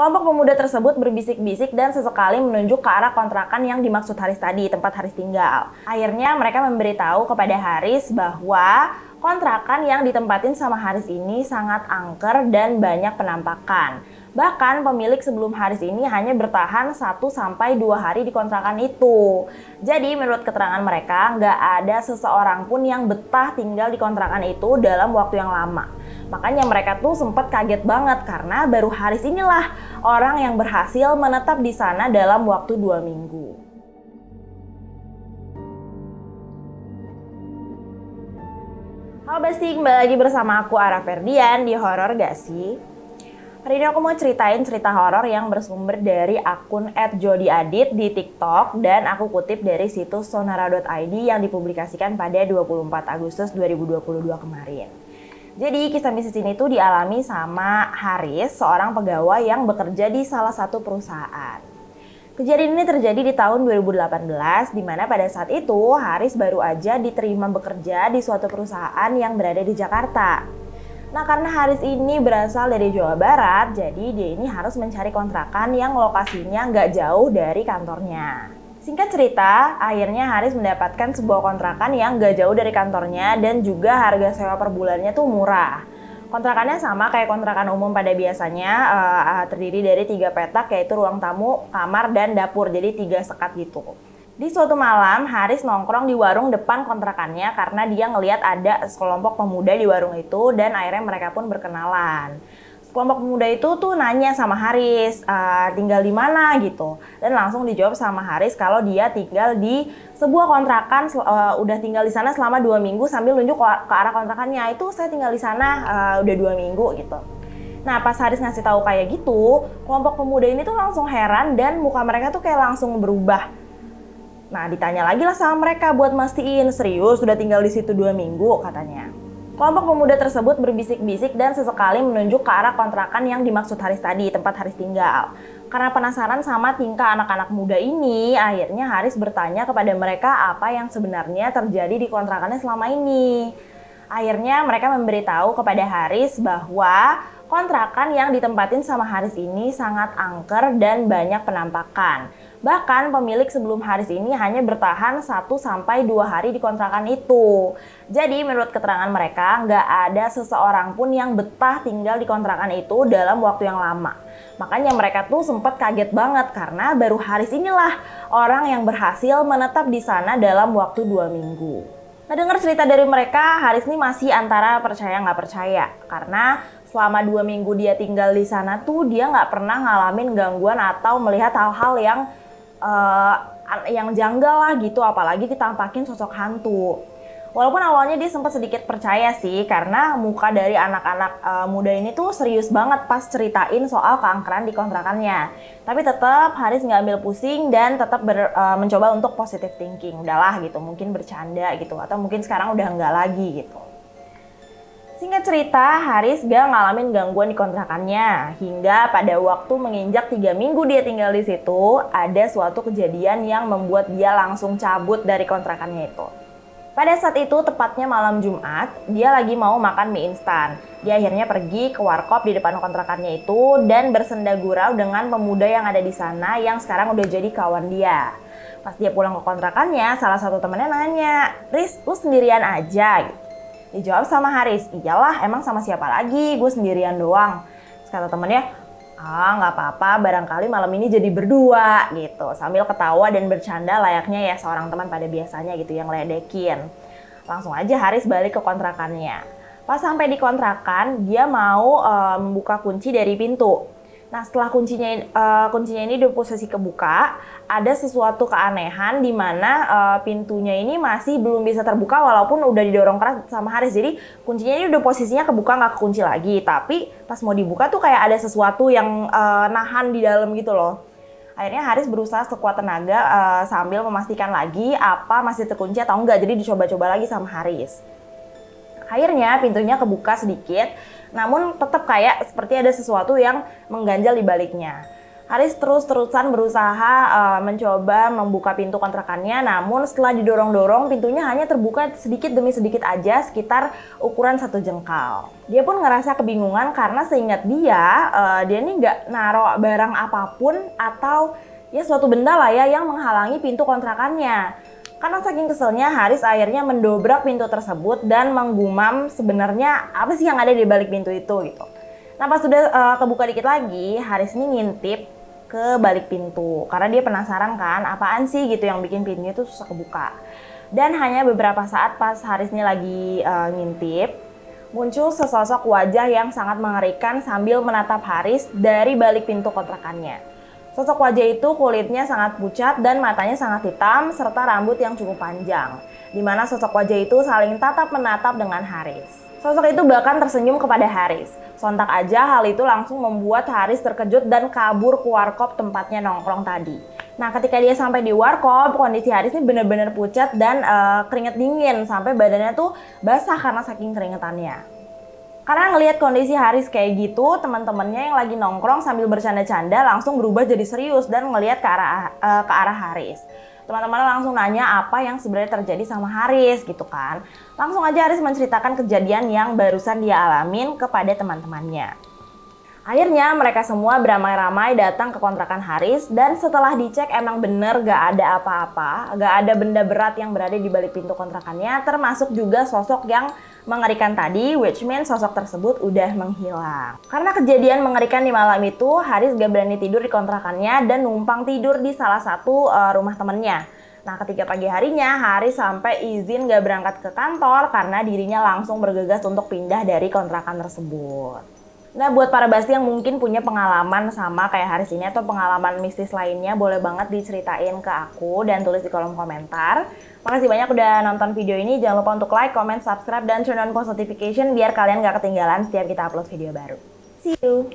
Kelompok pemuda tersebut berbisik-bisik dan sesekali menunjuk ke arah kontrakan yang dimaksud Haris tadi, tempat Haris tinggal. Akhirnya mereka memberitahu kepada Haris bahwa kontrakan yang ditempatin sama Haris ini sangat angker dan banyak penampakan. Bahkan pemilik sebelum Haris ini hanya bertahan 1-2 hari di kontrakan itu. Jadi menurut keterangan mereka, nggak ada seseorang pun yang betah tinggal di kontrakan itu dalam waktu yang lama. Makanya mereka tuh sempat kaget banget karena baru Haris inilah orang yang berhasil menetap di sana dalam waktu 2 minggu. Halo Besti, kembali lagi bersama aku Ara Ferdian di Horor Gak Sih? Hari ini aku mau ceritain cerita horor yang bersumber dari akun @jodiadit di TikTok dan aku kutip dari situs sonara.id yang dipublikasikan pada 24 Agustus 2022 kemarin. Jadi kisah mistis ini tuh dialami sama Haris, seorang pegawai yang bekerja di salah satu perusahaan. Kejadian ini terjadi di tahun 2018, di mana pada saat itu Haris baru aja diterima bekerja di suatu perusahaan yang berada di Jakarta. Nah, karena Haris ini berasal dari Jawa Barat, jadi dia ini harus mencari kontrakan yang lokasinya nggak jauh dari kantornya. Singkat cerita, akhirnya Haris mendapatkan sebuah kontrakan yang nggak jauh dari kantornya dan juga harga sewa per bulannya tuh murah. Kontrakannya sama kayak kontrakan umum pada biasanya, terdiri dari 3 petak yaitu ruang tamu, kamar, dan dapur, jadi 3 sekat gitu. Di suatu malam, Haris nongkrong di warung depan kontrakannya karena dia ngelihat ada sekelompok pemuda di warung itu dan akhirnya mereka pun berkenalan. Sekelompok pemuda itu tuh nanya sama Haris, tinggal di mana gitu. Dan langsung dijawab sama Haris kalau dia tinggal di sebuah kontrakan, udah tinggal di sana selama 2 minggu sambil nunjuk ke arah kontrakannya. Itu saya tinggal di sana udah 2 minggu gitu. Nah, pas Haris ngasih tahu kayak gitu, kelompok pemuda ini tuh langsung heran dan muka mereka tuh kayak langsung berubah. Nah, ditanya lagi lah sama mereka buat mastiin, serius udah tinggal di situ 2 minggu katanya. Kelompok pemuda tersebut berbisik-bisik dan sesekali menunjuk ke arah kontrakan yang dimaksud Haris tadi, tempat Haris tinggal. Karena penasaran sama tingkah anak-anak muda ini, akhirnya Haris bertanya kepada mereka apa yang sebenarnya terjadi di kontrakannya selama ini. Akhirnya mereka memberitahu kepada Haris bahwa kontrakan yang ditempatin sama Haris ini sangat angker dan banyak penampakan. Bahkan pemilik sebelum Haris ini hanya bertahan 1-2 hari di kontrakan itu. Jadi menurut keterangan mereka, nggak ada seseorang pun yang betah tinggal di kontrakan itu dalam waktu yang lama. Makanya mereka tuh sempat kaget banget karena baru Haris inilah orang yang berhasil menetap di sana dalam waktu 2 minggu. Nah, dengar cerita dari mereka, Haris ini masih antara percaya nggak percaya. Karena selama 2 minggu dia tinggal di sana tuh dia nggak pernah ngalamin gangguan atau melihat hal-hal yang janggal lah gitu, apalagi ditampakin sosok hantu. Walaupun awalnya dia sempat sedikit percaya sih, karena muka dari anak-anak muda ini tuh serius banget pas ceritain soal keangkeran di kontrakannya. Tapi tetap Haris nggak ambil pusing dan tetap mencoba untuk positive thinking. Udahlah gitu, mungkin bercanda gitu, atau mungkin sekarang udah nggak lagi gitu. Singkat cerita, Haris gak ngalamin gangguan di kontrakannya. Hingga pada waktu menginjak 3 minggu dia tinggal di situ, ada suatu kejadian yang membuat dia langsung cabut dari kontrakannya itu. Pada saat itu, tepatnya malam Jumat, dia lagi mau makan mie instan. Dia akhirnya pergi ke warkop di depan kontrakannya itu dan bersenda gurau dengan pemuda yang ada di sana yang sekarang udah jadi kawan dia. Pas dia pulang ke kontrakannya, salah satu temannya nanya, "Riz, lu sendirian aja?" Gitu. Dijawab sama Haris, "Iyalah, emang sama siapa lagi, gue sendirian doang." Terus kata temennya, "Nggak apa-apa, barangkali malam ini jadi berdua," gitu. Sambil ketawa dan bercanda layaknya ya seorang teman pada biasanya gitu, yang ledekin. Langsung aja Haris balik ke kontrakannya. Pas sampai di kontrakan, dia mau membuka kunci dari pintu. Nah, setelah kuncinya ini di posisi kebuka, ada sesuatu keanehan di mana pintunya ini masih belum bisa terbuka walaupun udah didorong keras sama Haris. Jadi kuncinya ini udah posisinya kebuka, nggak kekunci lagi. Tapi pas mau dibuka tuh kayak ada sesuatu yang nahan di dalam gitu loh. Akhirnya Haris berusaha sekuat tenaga sambil memastikan lagi apa masih terkunci atau enggak. Jadi dicoba-coba lagi sama Haris. Akhirnya pintunya kebuka sedikit, namun tetap kayak seperti ada sesuatu yang mengganjal di baliknya. Haris terus-terusan berusaha mencoba membuka pintu kontrakannya, namun setelah didorong-dorong pintunya hanya terbuka sedikit demi sedikit aja, sekitar ukuran 1 jengkal. Dia pun ngerasa kebingungan karena seingat dia ini nggak naruh barang apapun atau ya suatu benda lah ya yang menghalangi pintu kontrakannya. Karena saking keselnya, Haris akhirnya mendobrak pintu tersebut dan menggumam sebenarnya apa sih yang ada di balik pintu itu gitu. Nah pas sudah kebuka dikit lagi, Haris ini ngintip ke balik pintu karena dia penasaran kan apaan sih gitu yang bikin pintunya tuh susah kebuka. Dan hanya beberapa saat pas Haris ini lagi ngintip, muncul sesosok wajah yang sangat mengerikan sambil menatap Haris dari balik pintu kontrakannya. Sosok wajah itu kulitnya sangat pucat dan matanya sangat hitam serta rambut yang cukup panjang, di mana sosok wajah itu saling tatap menatap dengan Haris. Sosok itu bahkan tersenyum kepada Haris. Sontak aja hal itu langsung membuat Haris terkejut dan kabur ke warkop tempatnya nongkrong tadi. Nah ketika dia sampai di warkop, kondisi Haris ini benar-benar pucat dan keringet dingin sampai badannya tuh basah karena saking keringetannya. Karena ngelihat kondisi Haris kayak gitu, teman-temannya yang lagi nongkrong sambil bercanda-canda langsung berubah jadi serius dan ngelihat ke arah Haris. Teman-teman langsung nanya apa yang sebenarnya terjadi sama Haris gitu kan. Langsung aja Haris menceritakan kejadian yang barusan dia alamin kepada teman-temannya. Akhirnya mereka semua beramai-ramai datang ke kontrakan Haris dan setelah dicek emang bener gak ada apa-apa, gak ada benda berat yang berada di balik pintu kontrakannya, termasuk juga sosok yang mengerikan tadi, which means sosok tersebut udah menghilang. Karena kejadian mengerikan di malam itu, Haris gak berani tidur di kontrakannya dan numpang tidur di salah satu rumah temennya. Nah ketika pagi harinya, Haris sampai izin gak berangkat ke kantor karena dirinya langsung bergegas untuk pindah dari kontrakan tersebut. Nah buat para Basti yang mungkin punya pengalaman sama kayak Haris ini atau pengalaman mistis lainnya, boleh banget diceritain ke aku dan tulis di kolom komentar. Makasih banyak udah nonton video ini, jangan lupa untuk like, comment, subscribe, dan turn on post notification biar kalian gak ketinggalan setiap kita upload video baru. See you!